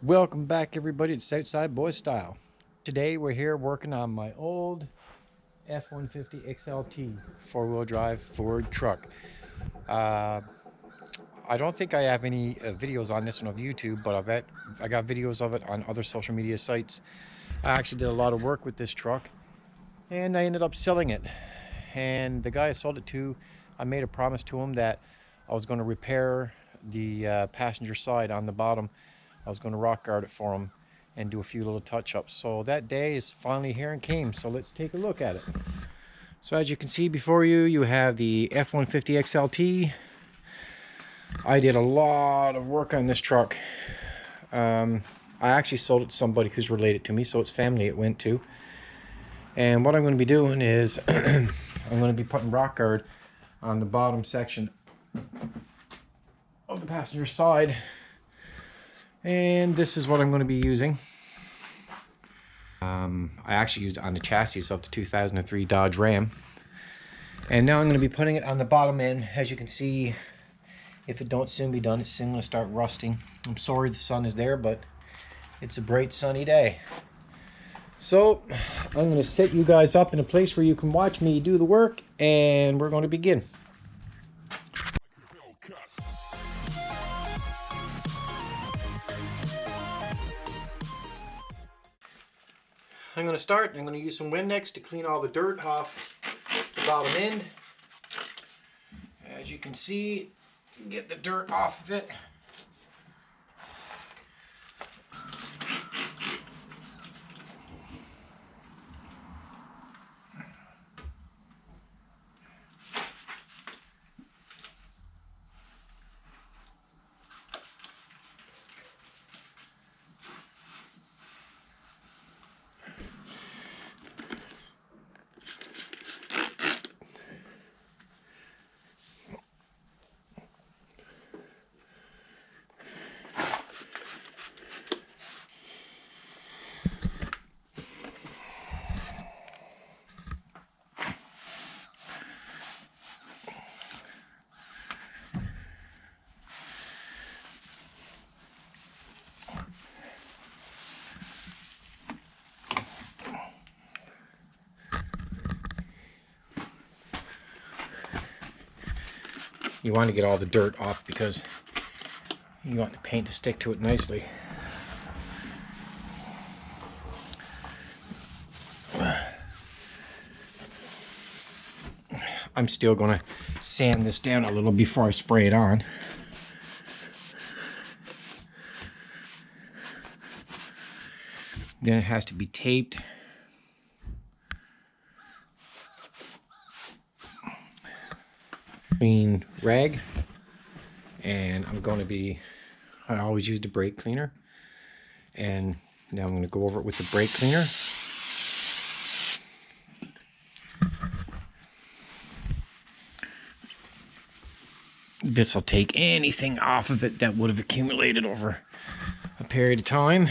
Welcome back everybody to Southside Boy Style. Today we're here working on my old F-150 XLT four-wheel drive Ford truck. I don't think I have any videos on this one of YouTube, but I got videos of it on other social media sites. I actually did a lot of work with this truck and I ended up selling it. And the guy I sold it to, I made a promise to him that I was going to repair the passenger side on the bottom. I was going to rock guard it for him and do a few little touch-ups. So that day is finally here and came. So let's take a look at it. So as you can see before you, you have the F-150 XLT. I did a lot of work on this truck. I actually sold it to somebody who's related to me, so it's family it went to. And what I'm going to be doing is I'm going to be putting rock guard on the bottom section of the passenger side. And this is what I'm going to be using. I actually used it on the chassis of the 2003 Dodge Ram. And now I'm going to be putting it on the bottom end. As you can see, if it don't soon be done, it's soon going to start rusting. I'm sorry the sun is there, but it's a bright sunny day. So I'm going to set you guys up in a place where you can watch me do the work, and we're going to begin. I'm going to start. I'm going to use some Windex to clean all the dirt off the bottom end. As you can see, get the dirt off of it. You want to get all the dirt off because you want the paint to stick to it nicely. I'm still going to sand this down a little before I spray it on. Then it has to be taped. Clean rag, and I always use the brake cleaner, and now I'm going to go over it with the brake cleaner. This will take anything off of it that would have accumulated over a period of time.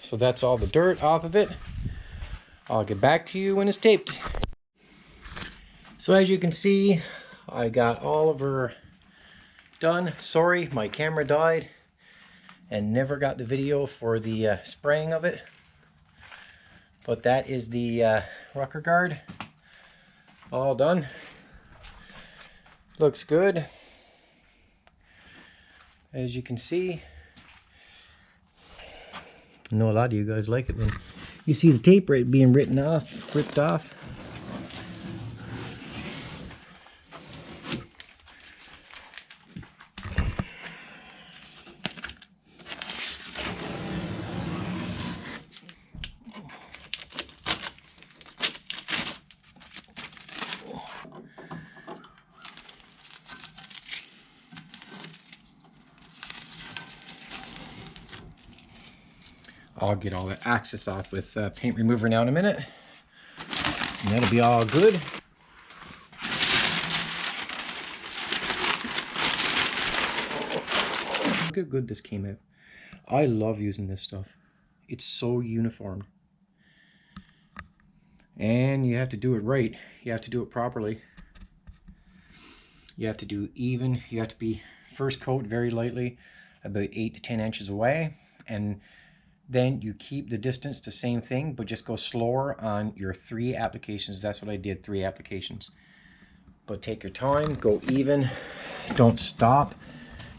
So that's all the dirt off of it. I'll get back to you when it's taped. So as you can see, I got all of her done. Sorry, my camera died and never got the video for the spraying of it. But that is the rocker guard. All done. Looks good. As you can see, I know a lot of you guys like it when you see the tape being ripped off. I'll get all the access off with paint remover now in a minute. And that'll be all good. Look how good this came out. I love using this stuff. It's so uniform. And you have to do it right. You have to do it properly. You have to do even. You have to be first coat very lightly, about 8 to 10 inches away. And then you keep the distance the same thing, but just go slower on your 3 applications. That's what I did, 3 applications. But take your time, go even, don't stop,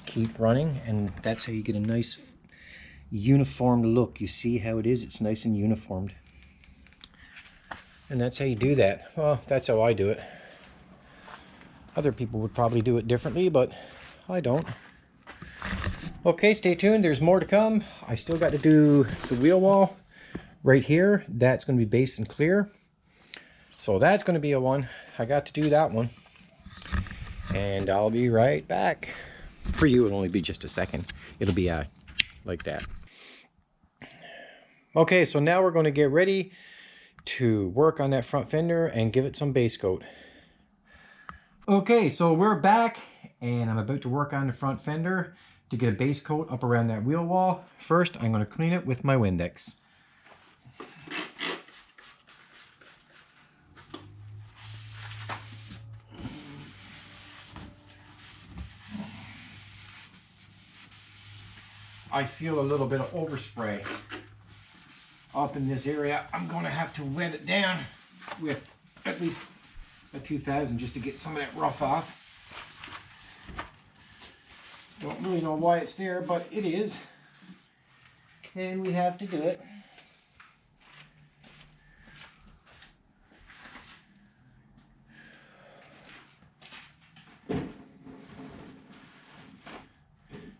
keep running, and that's how you get a nice uniform look. You see how it is? It's nice and uniformed. And that's how you do that. Well, that's how I do it. Other people would probably do it differently, but I don't. Okay, stay tuned. There's more to come. I still got to do the wheel wall right here. That's going to be base and clear. So that's going to be a one. I got to do that one. And I'll be right back. For you, it'll only be just a second. It'll be like that. Okay, so now we're going to get ready to work on that front fender and give it some base coat. Okay, so we're back and I'm about to work on the front fender to get a base coat up around that wheel wall. First, I'm going to clean it with my Windex. I feel a little bit of overspray up in this area. I'm going to have to wet it down with at least a 2000 just to get some of that rough off. Don't really know why it's there, but it is. And we have to do it.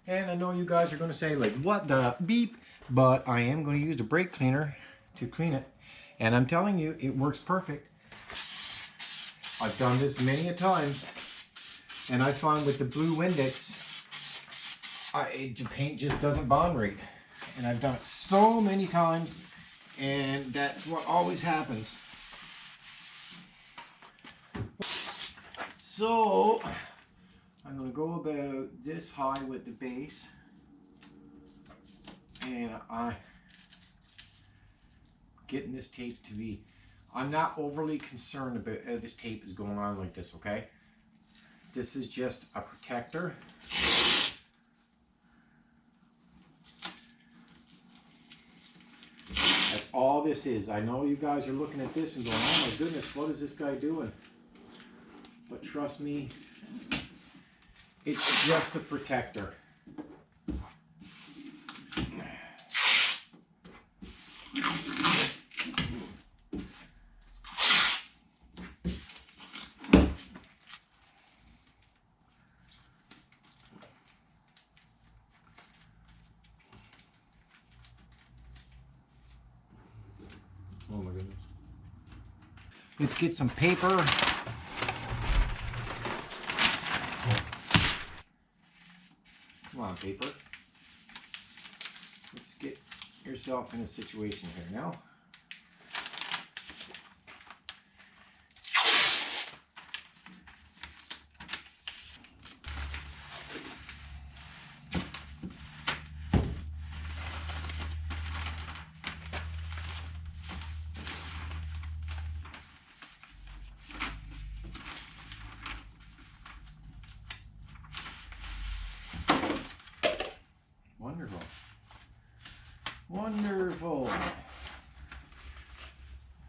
And I know you guys are going to say, like, what the beep? But I am going to use the brake cleaner to clean it. And I'm telling you, it works perfect. I've done this many a times. And I find with the blue Windex, the paint just doesn't bond right. And I've done it so many times, and that's what always happens. So I'm going to go about this high with the base, and I'm getting this tape to be, I'm not overly concerned about how this tape is going on like this, okay? This is just a protector. That's all this is. I know you guys are looking at this and going, oh my goodness, what is this guy doing? But trust me, it's just a protector. Oh my goodness. Let's get some paper. Come on, paper. Let's get yourself in a situation here now. Wonderful. Wonderful.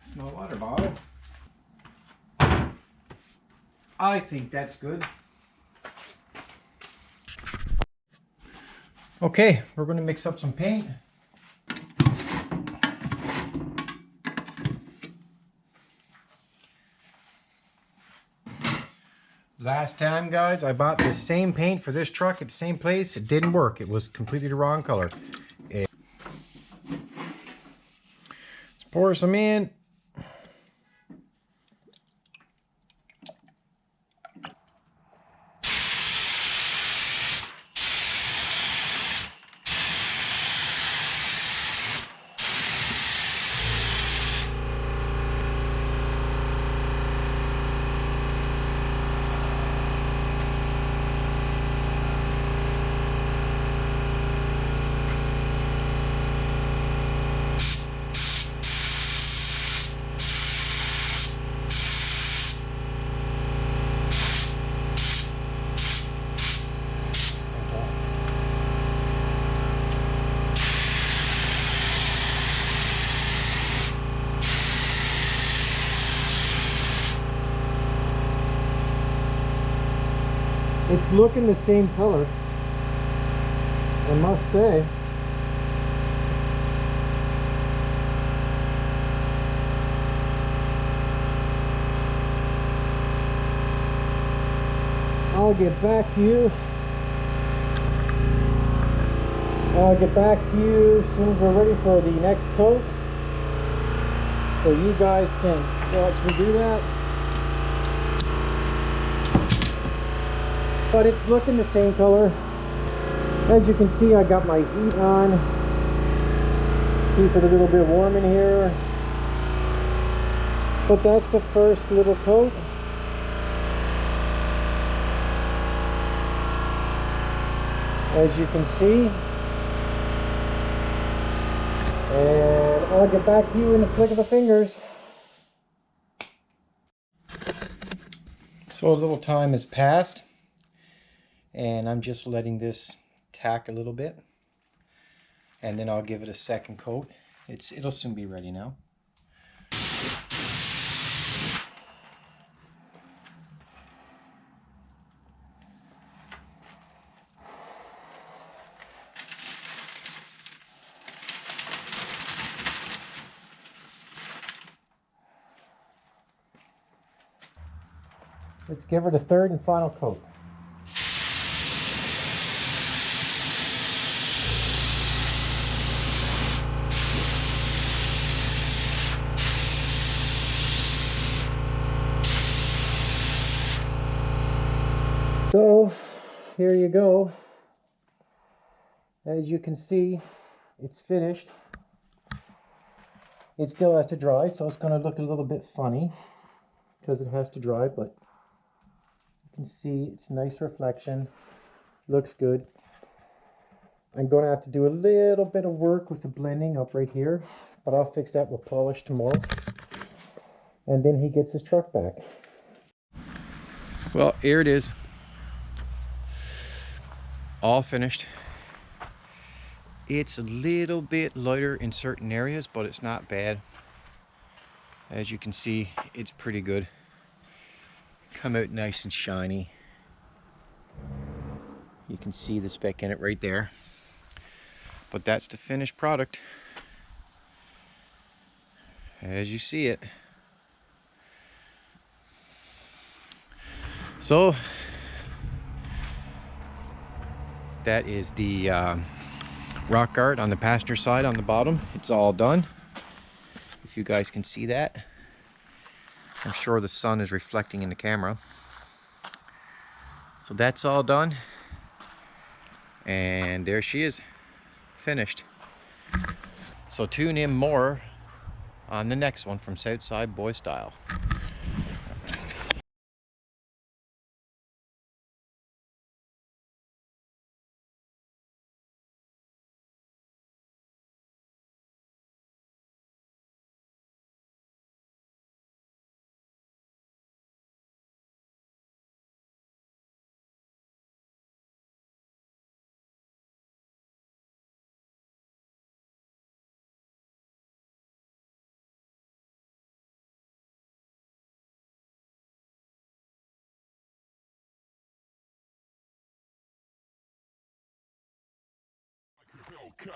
Small water bottle. I think that's good. Okay, we're going to mix up some paint. Last time, guys, I bought the same paint for this truck at the same place. It didn't work. It was completely the wrong color. Let's pour some in. It's looking the same color, I must say. I'll get back to you. I'll get back to you as soon as we're ready for the next coat, so you guys can watch me do that. But it's looking the same color. As you can see, I got my heat on. Keep it a little bit warm in here. But that's the first little coat. As you can see. And I'll get back to you in the click of the fingers. So a little time has passed, and I'm just letting this tack a little bit, and then I'll give it a second coat. It'll soon be ready now. Let's give it a third and final coat. So here you go. As you can see, it's finished. It still has to dry, so it's going to look a little bit funny because it has to dry, but you can see it's nice reflection. Looks good. I'm going to have to do a little bit of work with the blending up right here, but I'll fix that with polish tomorrow. And then he gets his truck back. Well, here it is. All finished. It's a little bit lighter in certain areas, but it's not bad. As you can see, it's pretty good. Come out nice and shiny. You can see the speck in it right there. But that's the finished product as you see it. So that is the rock guard on the passenger side on the bottom. It's all done. If you guys can see that. I'm sure the sun is reflecting in the camera. So that's all done. And there she is, finished. So tune in more on the next one from Southside Boy Style. Cut.